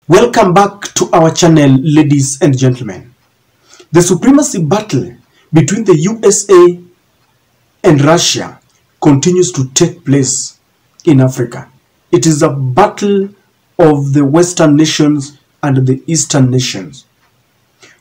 Welcome back to our channel, ladies and gentlemen. The supremacy battle between the USA and Russia continues to take place in Africa. It is a battle of the Western nations and the Eastern nations,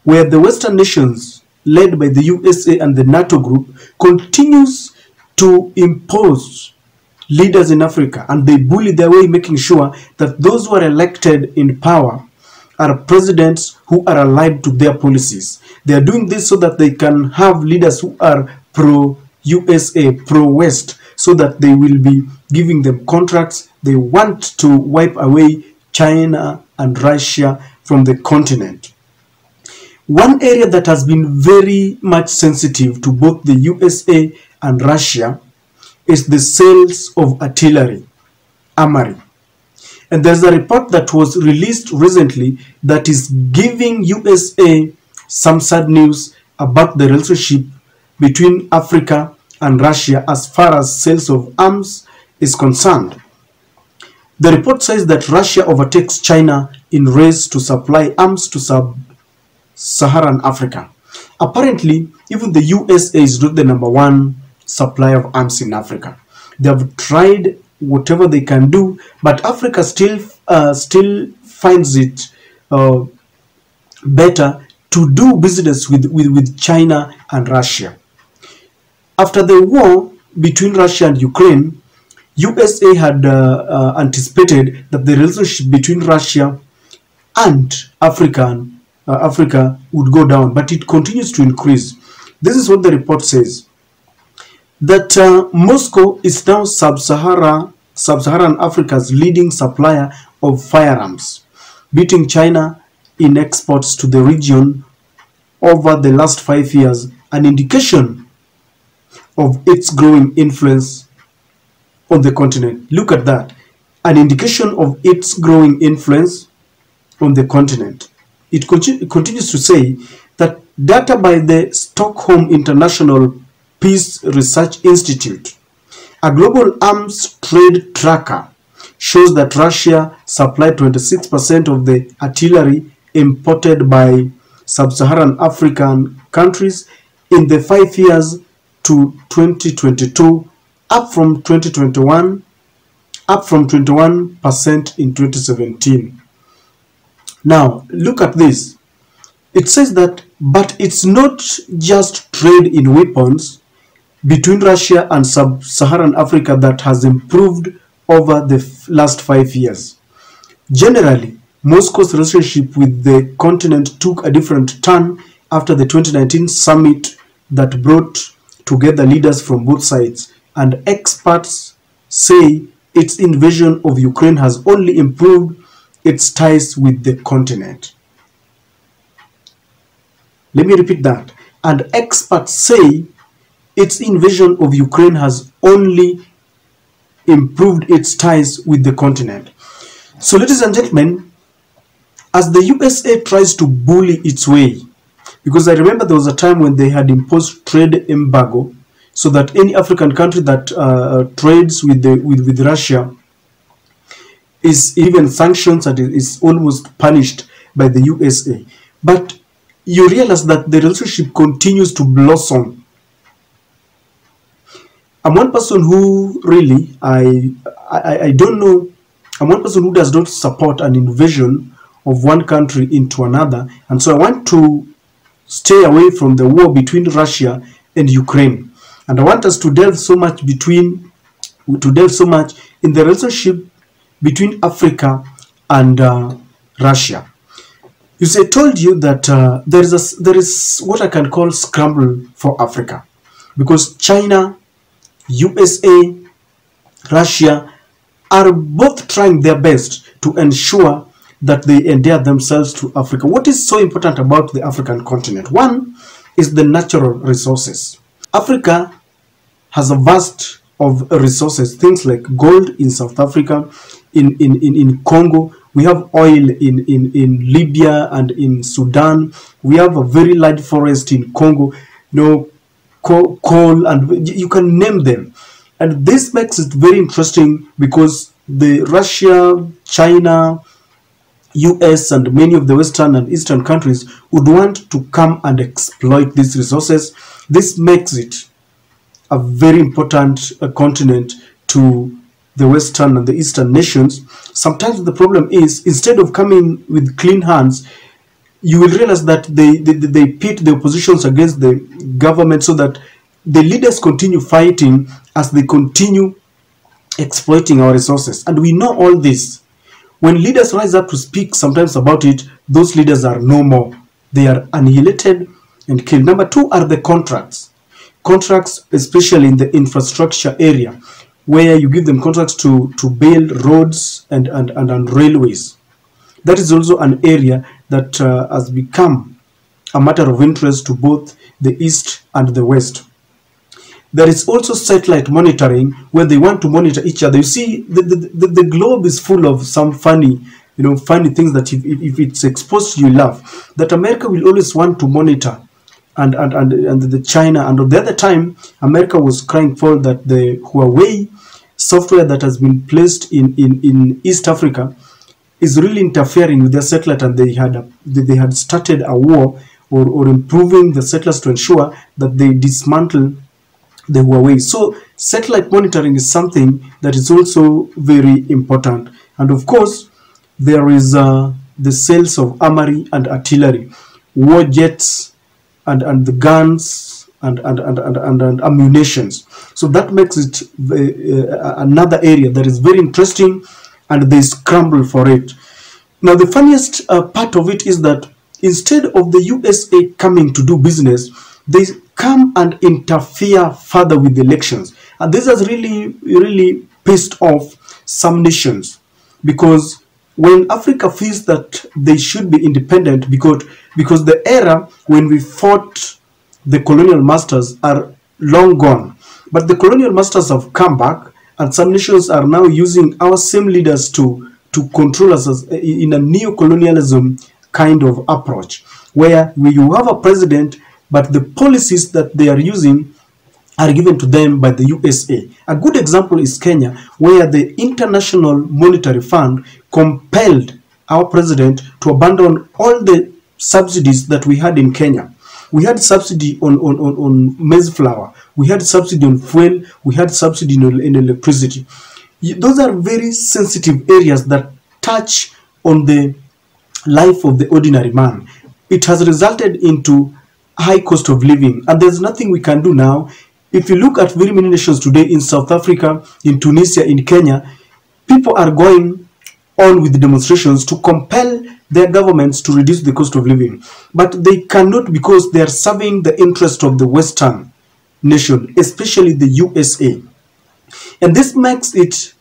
where the Western nations, led by the USA and the NATO group, continues to impose leaders in Africa, and they bully their way, making sure that those who are elected in power are presidents who are aligned to their policies. They are doing this so that they can have leaders who are pro-USA, pro-West, so that they will be giving them contracts. They want to wipe away China and Russia from the continent. One area that has been very much sensitive to both the USA and Russia is the sales of artillery, armory. And there's a report that was released recently that is giving USA some sad news about the relationship between Africa and Russia as far as sales of arms is concerned. The report says that Russia overtakes China in race to supply arms to sub-Saharan Africa. Apparently, even the USA is not the #1 supplier of arms in Africa. They have tried whatever they can do, but Africa still finds it better to do business with China and Russia. After the war between Russia and Ukraine, USA had anticipated that the relationship between Russia and Africa would go down, but it continues to increase. This is what the report says, that Moscow is now sub-Saharan Africa's leading supplier of firearms, beating China in exports to the region over the last 5 years, an indication of its growing influence on the continent. Look at that, an indication of its growing influence on the continent. It continues to say that data by the Stockholm International Peace Research Institute, a global arms trade tracker, shows that Russia supplied 26% of the artillery imported by sub-Saharan African countries in the 5 years to 2022, up from 21% in 2017. Now, look at this. It says that, but it's not just trade in weapons between Russia and sub-Saharan Africa that has improved over the last 5 years. Generally, Moscow's relationship with the continent took a different turn after the 2019 summit that brought together leaders from both sides, and experts say its invasion of Ukraine has only improved its ties with the continent. Let me repeat that. And experts say its invasion of Ukraine has only improved its ties with the continent. So, ladies and gentlemen, as the USA tries to bully its way, because I remember there was a time when they had imposed trade embargo so that any African country that trades with Russia is even sanctions and is almost punished by the USA. But you realize that the relationship continues to blossom. I'm one person who really, I don't know, I'm one person who does not support an invasion of one country into another, and so I want to stay away from the war between Russia and Ukraine. And I want us to delve so much in the relationship between Africa and Russia. You see, I told you that there is what I can call scramble for Africa, because China, USA, Russia are both trying their best to ensure that they endear themselves to Africa. What is so important about the African continent? One is the natural resources. Africa has a vast of resources, things like gold in South Africa, in Congo. We have oil in Libya and in Sudan. We have a very large forest in Congo, coal, and you can name them. And this makes it very interesting because the Russia, China, US and many of the Western and Eastern countries would want to come and exploit these resources. This makes it a very important continent to the Western and the Eastern nations. Sometimes the problem is, instead of coming with clean hands, you will realize that they pit the oppositions against the government, so that the leaders continue fighting as they continue exploiting our resources. And we know all this. When leaders rise up to speak sometimes about it, those leaders are no more. They are annihilated and killed. Number two are the contracts. Contracts, especially in the infrastructure area, where you give them contracts to build roads and railways. That is also an area that has become a matter of interest to both the East and the West. There is also satellite monitoring, where they want to monitor each other. You see, the globe is full of some funny things that if it's exposed, you laugh. That America will always want to monitor, and the China, and at the other time, America was crying for that the Huawei software that has been placed in East Africa is really interfering with their satellite, and they had started a war or improving the satellites to ensure that they dismantle the Huawei. So satellite monitoring is something that is also very important. And of course, there is the sales of armory and artillery, war jets, and the guns and ammunitions. So that makes it another area that is very interesting, and they scramble for it. Now, the funniest part of it is that instead of the USA coming to do business, they come and interfere further with the elections. And this has really pissed off some nations, because when Africa feels that they should be independent, because the era when we fought the colonial masters are long gone, but the colonial masters have come back, and some nations are now using our same leaders to control us in a neo-colonialism kind of approach, where you have a president, but the policies that they are using are given to them by the USA. A good example is Kenya, where the International Monetary Fund compelled our president to abandon all the subsidies that we had in Kenya. We had subsidy on maize flour, we had subsidy on fuel, we had subsidy in electricity. Those are very sensitive areas that touch on the life of the ordinary man. It has resulted into high cost of living, and there's nothing we can do now. If you look at very many nations today, in South Africa, in Tunisia, in Kenya, people are going on with demonstrations to compel their governments to reduce the cost of living. But they cannot, because they are serving the interest of the Western nation, especially the USA. And this makes it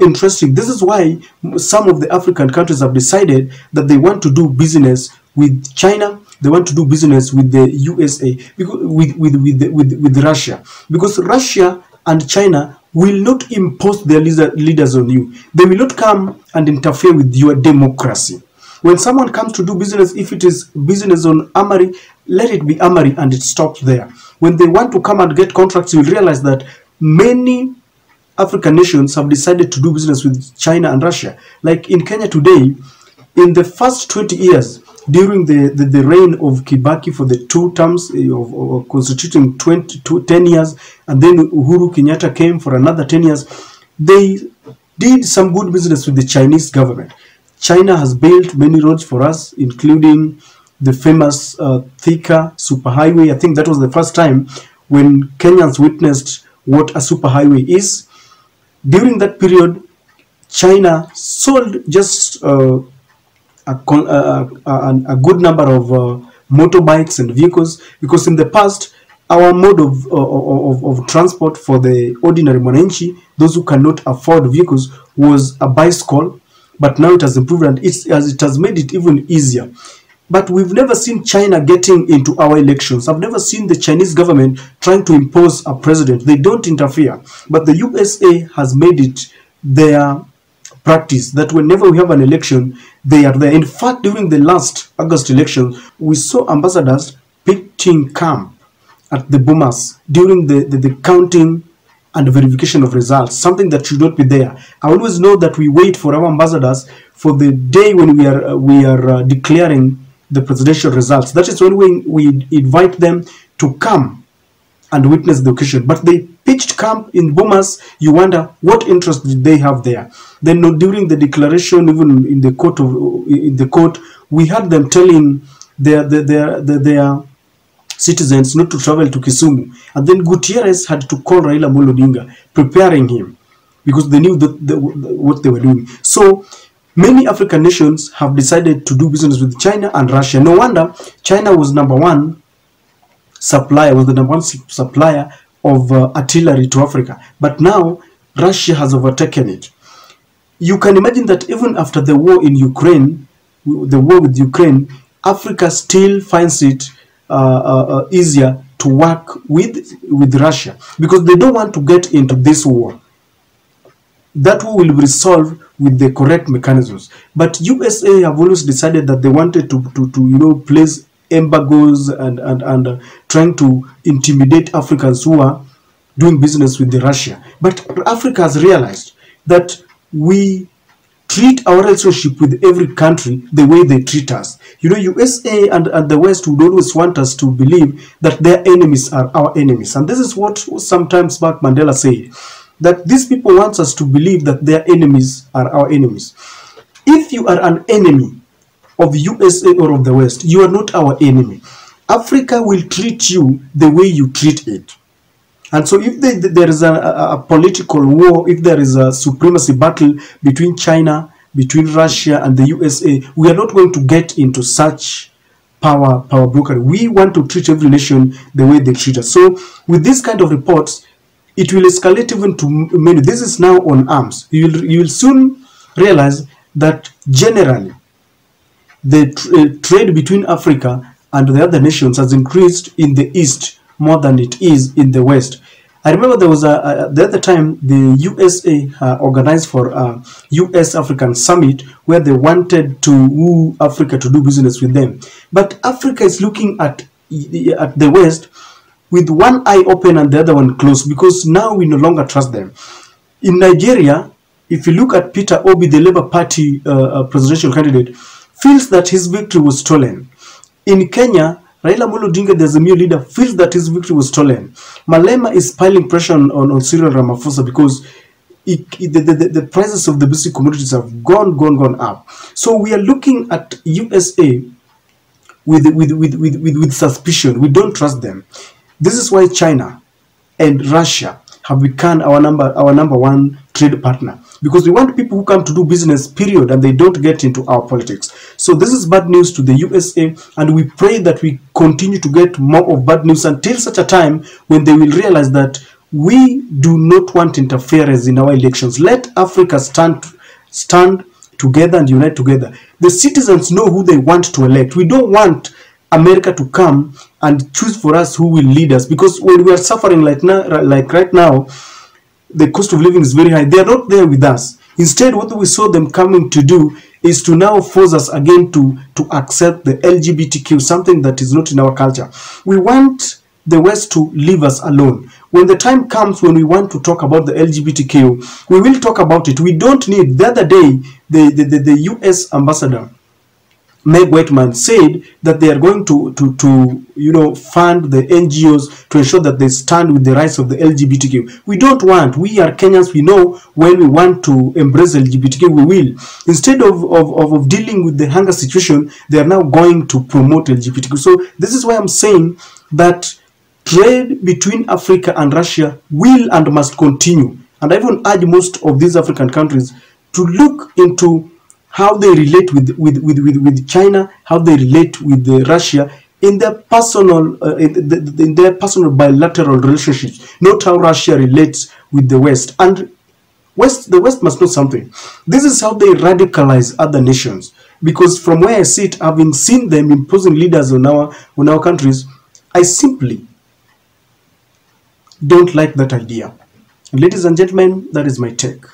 interesting. This is why some of the African countries have decided that they want to do business with China. They want to do business with the USA, with Russia, because Russia and China will not impose their leaders on you. They will not come and interfere with your democracy. When someone comes to do business, if it is business on armory, let it be armory, and it stops there. When they want to come and get contracts, you'll realize that many African nations have decided to do business with China and Russia. Like in Kenya today, in the first 20 years, during the reign of Kibaki for the 2 terms of constituting 10 years, and then Uhuru Kenyatta came for another 10 years, they did some good business with the Chinese government. China has built many roads for us, including the famous Thika superhighway. I think that was the first time when Kenyans witnessed what a superhighway is. During that period, China sold just a good number of motorbikes and vehicles, because in the past our mode of transport for the ordinary mwananchi, those who cannot afford vehicles, was a bicycle. But now it has improved, and it has made it even easier. But we've never seen China getting into our elections. I've never seen the Chinese government trying to impose a president. They don't interfere. But the USA has made it their practice that whenever we have an election, they are there. In fact, during the last August election, we saw ambassadors pitching camp at the Bomas during the counting and verification of results, something that should not be there. I always know that we wait for our ambassadors for the day when we are declaring the presidential results. That is when we invite them to come and witness the occasion. But they pitched camp in Bomas. You wonder what interest did they have there. Then during the declaration, even in the court, we had them telling their citizens not to travel to Kisumu. And then Gutierrez had to call Raila Amolo Odinga, preparing him, because they knew what they were doing. So many African nations have decided to do business with China and Russia. No wonder China was the number one supplier of artillery to Africa. But now Russia has overtaken it. You can imagine that even after the war in Ukraine, the war with Ukraine, Africa still finds it easier to work with Russia, because they don't want to get into this war. That war will be resolved with the correct mechanisms. But USA have always decided that they wanted to place embargoes and trying to intimidate Africans who are doing business with Russia. But Africa has realized that we treat our relationship with every country the way they treat us. You know, USA and the West would always want us to believe that their enemies are our enemies. And this is what sometimes back Mandela said, that these people want us to believe that their enemies are our enemies. If you are an enemy of USA or of the West, you are not our enemy. Africa will treat you the way you treat it. And so if there is a political war, if there is a supremacy battle between China, between Russia and the USA, we are not going to get into such power broker. We want to treat every nation the way they treat us. So with this kind of reports, it will escalate even to many. This is now on arms. You will soon realize that generally the trade between Africa and the other nations has increased in the East more than it is in the West. I remember there was the other time the USA organized for a US African summit where they wanted to woo Africa to do business with them. But Africa is looking at the West with one eye open and the other one closed, because now we no longer trust them. In Nigeria, if you look at Peter Obi, the Labour Party presidential candidate, feels that his victory was stolen. In Kenya, Raila Amolo Odinga, the Azimio leader, feels that his victory was stolen. Malema is piling pressure on Cyril Ramaphosa because the prices of the basic commodities have gone up. So we are looking at USA with suspicion. We don't trust them. This is why China and Russia have become our number one trade partner, because we want people who come to do business, period, and they don't get into our politics. So this is bad news to the USA, and we pray that we continue to get more of bad news until such a time when they will realize that we do not want interference in our elections. Let Africa stand together and unite together. The citizens know who they want to elect. We don't want America to come and choose for us who will lead us, because when we are suffering like right now, the cost of living is very high. They are not there with us. Instead, what we saw them coming to do is to now force us again to accept the LGBTQ, something that is not in our culture. We want the West to leave us alone. When the time comes when we want to talk about the LGBTQ, we will talk about it. We don't need. The other day, the US ambassador, Meg Whitman, said that they are going to fund the NGOs to ensure that they stand with the rights of the LGBTQ. We don't want. We are Kenyans. We know when we want to embrace LGBTQ, we will. Instead of dealing with the hunger situation, they are now going to promote LGBTQ. So this is why I'm saying that trade between Africa and Russia will and must continue. And I even urge most of these African countries to look into how they relate with China, how they relate with Russia in their personal bilateral relationships, not how Russia relates with the West. And the West must know something. This is how they radicalize other nations. Because from where I sit, having seen them imposing leaders on our countries, I simply don't like that idea. Ladies and gentlemen, that is my take.